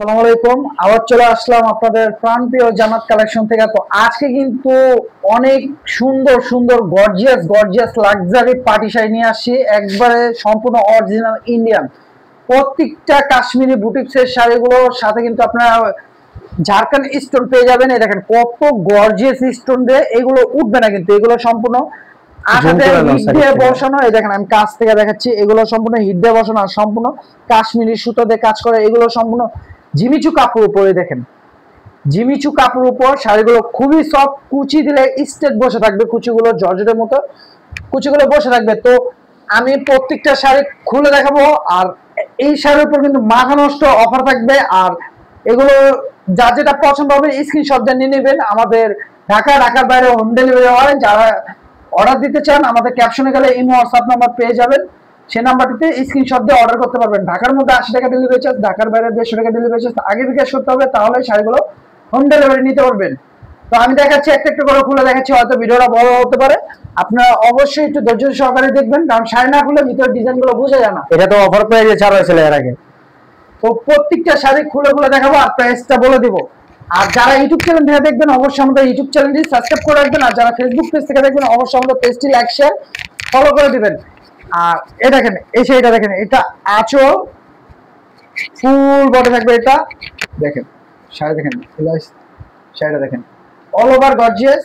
আসসালামু আলাইকুম। আবার চলে আসলাম আপনাদের প্রাণপ্রিয় জামাত কালেকশন থেকে। তো আজকে কিন্তু অনেক সুন্দর সুন্দর গর্জিয়াস লাক্সারি পার্টি শাড়ি নিয়ে আসছি, একবারে সম্পূর্ণ অরিজিনাল ইন্ডিয়ান। প্রত্যেকটা কাশ্মীরি বুটিক্সের শাড়িগুলোর সাথে কিন্তু আপনারা ঝাড়খান্ড স্টোন পেয়ে যাবেন। এই দেখেন কত গর্জিয়াস স্টোন দিয়ে, এগুলো উঠবে না কিন্তু, এগুলো সম্পূর্ণ হিট দিয়ে বসানো। এই দেখেন আমি কাছ থেকে দেখাচ্ছি, এগুলো সম্পূর্ণ হিট দিয়ে বসানো আর সম্পূর্ণ কাশ্মীরি সুতো দিয়ে কাজ করে। এগুলো সম্পূর্ণ জিমিচু কাপড় উপরে, দেখেন জিমিচু কাপড় উপর শাড়িগুলো খুবই সফট, কুচি দিলে স্টেট বসে থাকবে, কুচিগুলো জর্জেটের মতো কুচিগুলো বসে থাকবে। তো আমি প্রত্যেকটা শাড়ি খুলে দেখাবো, আর এই শাড়ির উপর কিন্তু মাথা নষ্ট অফার থাকবে। আর এগুলো যার যেটা পছন্দ হবে স্ক্রিনশট দিয়ে নিয়ে নেবেন। আমাদের ঢাকার বাইরে হোম ডেলিভারি হয়। যারা অর্ডার দিতে চান আমাদের ক্যাপশনে গেলে ইমো হোয়াটসঅ্যাপ নাম্বার পেয়ে যাবেন, সেই নাম্বারটিতে স্ক্রিনশট দিয়ে অর্ডার করতে পারবেন। ঢাকার মধ্যে 80 টাকা ডেলিভারি চার্জ, ঢাকার বাইরে 150 টাকা ডেলিভারি চার্জ আগে বিকাশ করতে হবে, তাহলে শাড়িগুলো হোম ডেলিভারি নিতে পারবেন। তো আমি দেখাচ্ছি, একটা করে খুলে দেখাচ্ছি, হয়তো ভিডিওটা বড় হতে পারে, আপনারা অবশ্যই একটু ধৈর্য সহকারে দেখবেন, কারণ শাড়ি না খুলে ভিতর ডিজাইনগুলো বোঝা যায় না। এটা তো অফার প্রাইসে ছাড়া হয়েছিল এর আগে। তো প্রত্যেকটা শাড়ি খুলে দেখাবো আর প্রাইসটা বলে দিব। আর যারা ইউটিউব চ্যানেল থেকে দেখবেন অবশ্যই আমাদের ইউটিউব চ্যানেলটি সাবস্ক্রাইব করে রাখবেন, আর যারা ফেসবুক পেজ থেকে দেখবেন অবশ্যই আমাদের পেজটি লাইক শেয়ার ফলো করে দিবেন। আর এই দেখেন এই শাড়িটা দেখেন, এটা আঁচল ফুল বডি থাকবে। এটা দেখেন শাড়ি দেখেন, শাড়িটা দেখেন অল ওভার গর্জিয়াস।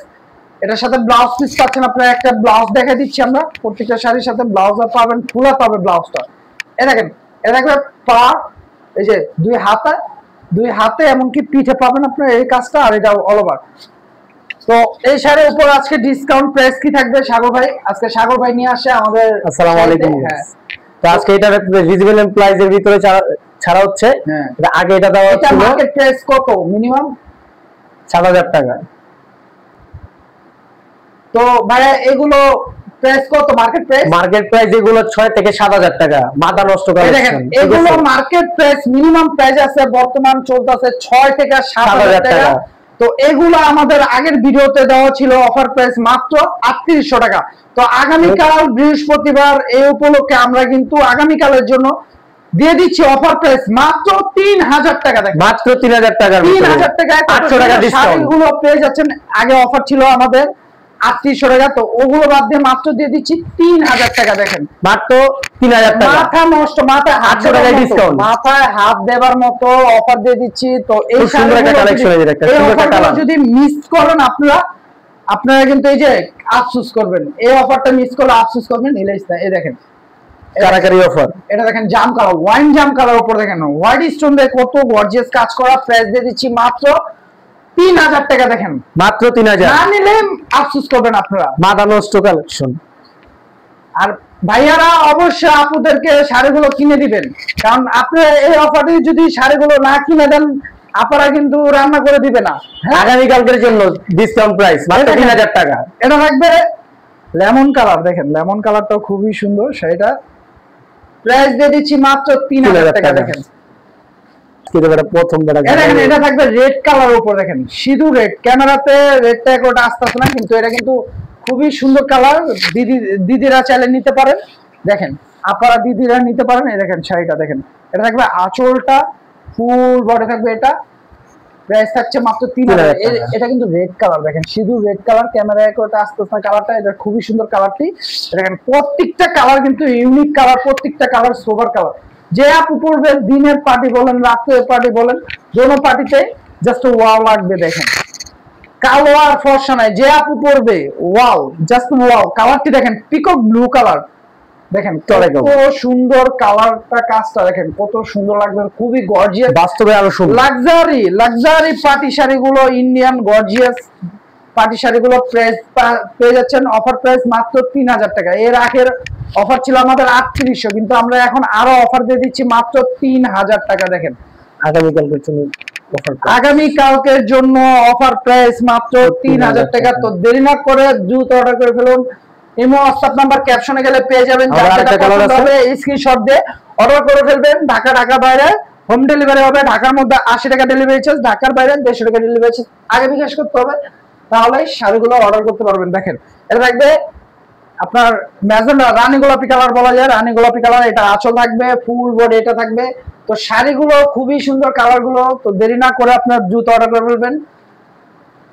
এটার সাথে ব্লাউজ পিস পাচ্ছেন আপনারা, একটা ব্লাউজ দেখা দিচ্ছি আমরা। প্রত্যেকটা শাড়ির সাথে ব্লাউজ পাবেন, ফুলা পাবে ব্লাউজটা। এই দেখেন, এটা দেখবেন পা, এই যে দুই হাতে এমনকি পিঠে পাবেন আপনার এই কাজটা, আর এটা অল ওভার। তো এই শাড়ির উপর আজকে ডিসকাউন্ট প্রাইস কি থাকবে সাগর ভাই? আজকে সাগর ভাই নিয়ে আসে আমাদের। আসসালামু আলাইকুম। তো আজকে এটা ভিজিবল প্রাইসের ভিতরে ছাড়া হচ্ছে। আগে এটা দেওয়া ছিল, মার্কেট প্রাইস কত? মিনিমাম 7000 টাকা। তো ভাই এগুলো প্রাইস কত? মার্কেট প্রাইস এগুলো 6 থেকে 7000 টাকা। মাথা নষ্ট করে দেখেন, এগুলো মার্কেট প্রাইস মিনিমাম প্রাইস আছে বর্তমান চলতেছে 6 থেকে 7000 টাকা। তো এগুলো আমাদের আগের ভিডিওতে দেওয়া ছিল অফার প্রাইস মাত্র 3800 টাকা। তো আগামীকাল বৃহস্পতিবার এই উপলক্ষে আমরা কিন্তু আগামীকালের জন্য দিয়ে দিচ্ছি অফার প্রাইস মাত্র 3000 টাকা। দেখেন মাত্র 3000 টাকা, 3000 টাকা 800 টাকা ডিসকাউন্ট। এগুলো পেয়ে যাচ্ছেন, আগে অফার ছিল আমাদের 3800 টাকা, তো ওগুলো বাদ দিয়ে মাত্র দিয়ে দিচ্ছি 3000 টাকা। দেখেন মাত্র 3000 টাকা, মাথা নষ্ট, মাথায় 800 টাকা ডিসকাউন্ট, মাথায় হাত দেবার মতো অফার দিয়ে দিচ্ছি। তো এই সুন্দর একটা কালেকশন, এই অফারটা যদি মিস করেন আপনারা কিন্তু এই যে আফসোস করবেন, এই অফারটা মিস করলে আফসোস করবেন। এই দেখেন কারাকারি অফার, এটা দেখেন জাম কালার, ওয়াইন জাম কালার উপর দেখেন হোয়াইট স্টোন দিয়ে কত গর্জিয়াস কাজ করা। প্রাইস দিয়ে দিচ্ছি মাত্র 3000 টাকা। দেখেন মাত্র 3000, না নিলে আফসোস করবেন আপনারা। মাথা নষ্ট কালেকশন। আর ভাইয়ারা অবশ্যই আপুদেরকে শাড়িগুলো কিনে দিবেন, কারণ আপনারা এই অফারে যদি শাড়িগুলো না কিনে দেন আপনারা কিন্তু রান্না করে দিবে না। আগামীকালকের জন্য ডিসকাউন্ট প্রাইস মাত্র 3000 টাকা। এটা থাকবে লেমন কালার, দেখেন লেমন কালারটাও খুবই সুন্দর। শাড়িটা প্রাইস দিয়ে দিচ্ছি মাত্র 3000 টাকা। দেখেন এটা থাকবে রেড কালার উপর, দেখেন সিঁদুর রেড। ক্যামেরাতে রেডটা একটা আসতেছে না, কিন্তু এটা কিন্তু খুবই সুন্দর কালার। দিদিরা চাইলে নিতে পারেন, দেখেন আপনারা দিদিরা নিতে পারেন। এই দেখেন শাড়িটা দেখেন, এটা থাকবে আঁচলটা ফুল বডি থাকবে। এটা প্রাইস থাকছে মাত্র 3000। এটা কিন্তু রেড কালার, দেখেন সিঁদুর রেড কালার। ক্যামেরায় একটা আসতেছে না কালারটা, এটা খুবই সুন্দর কালারটি। দেখেন প্রত্যেকটা কালার কিন্তু ইউনিক কালার, প্রত্যেকটা কালার সোবার কালার। যে আপু পড়বে, দিনের পার্টি বলেন রাতের পার্টি বলেন, দোনো পার্টিতে জাস্ট ওয়াও লাগবে। দেখেন কালো আর ফর্সা নাই, যে আপু পড়বে ওয়াও, জাস্ট ওয়াও। কালারটি দেখেন পিকক ব্লু কালার, দেখেন কত সুন্দর কালারটা, কাজটা দেখেন কত সুন্দর লাগবে, খুবই গর্জিয়াস। বাস্তবে আরো সুন্দর লাক্সারি পার্টি শাড়িগুলো, ইন্ডিয়ান গর্জিয়াস পার্টি শাড়িগুলো প্রাইস পেয়ে যাচ্ছেন অফার প্রাইস মাত্র 3000 টাকা। এর আগের অফার ছিল আমাদের 3800, কিন্তু আমরা এখন আরো অফার দিয়ে দিচ্ছি মাত্র 3000 টাকা। দেখেন আগামীকালকের জন্য অফার প্রাইস মাত্র 3000 টাকা। তো দেরি না করে দ্রুত অর্ডার করে ফেলুন। ইমো হোয়াটসঅ্যাপ নাম্বার ক্যাপশনে গেলে পেয়ে যাবেন, স্ক্রিনশট দিয়ে অর্ডার করে ফেলবেন। ঢাকা বাইরে হোম ডেলিভারি হবে। ঢাকার মধ্যে 80 টাকা ডেলিভারি চার্জ, ঢাকার বাইরে 150 টাকা ডেলিভারি চার্জ আগে বিকাশ করতে হবে, তাহলে শাড়িগুলো অর্ডার করতে পারবেন। দেখেন এটা থাকবে আপনার ম্যাজেন্ডা রানী গোলাপি কালার বলা যায়, রানী গোলাপি কালার। এটা আঁচল থাকবে ফুল বডি, এটা থাকবে তো শাড়িগুলো খুবই সুন্দর, কালারগুলো। তো দেরি না করে আপনার দ্রুত অর্ডার করে ফেলবেন।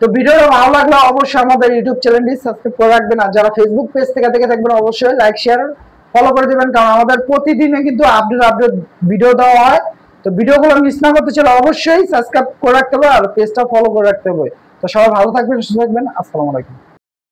তো ভিডিওটা ভালো লাগলে অবশ্যই আমাদের ইউটিউব চ্যানেলটি সাবস্ক্রাইব করে রাখবেন, আর যারা ফেসবুক পেজ থেকে দেখে থাকবেন অবশ্যই লাইক শেয়ার ফলো করে দেবেন, কারণ আমাদের প্রতিদিনে কিন্তু আপডেট ভিডিও দেওয়া হয়। তো ভিডিওগুলো মিস না করতে চাইলে অবশ্যই সাবস্ক্রাইব করে রাখতে হবে আর পেজটা ফলো করে রাখতে হবে। তো সবাই ভালো থাকবেন, সুস্থ থাকবেন। আসসালামু আলাইকুম।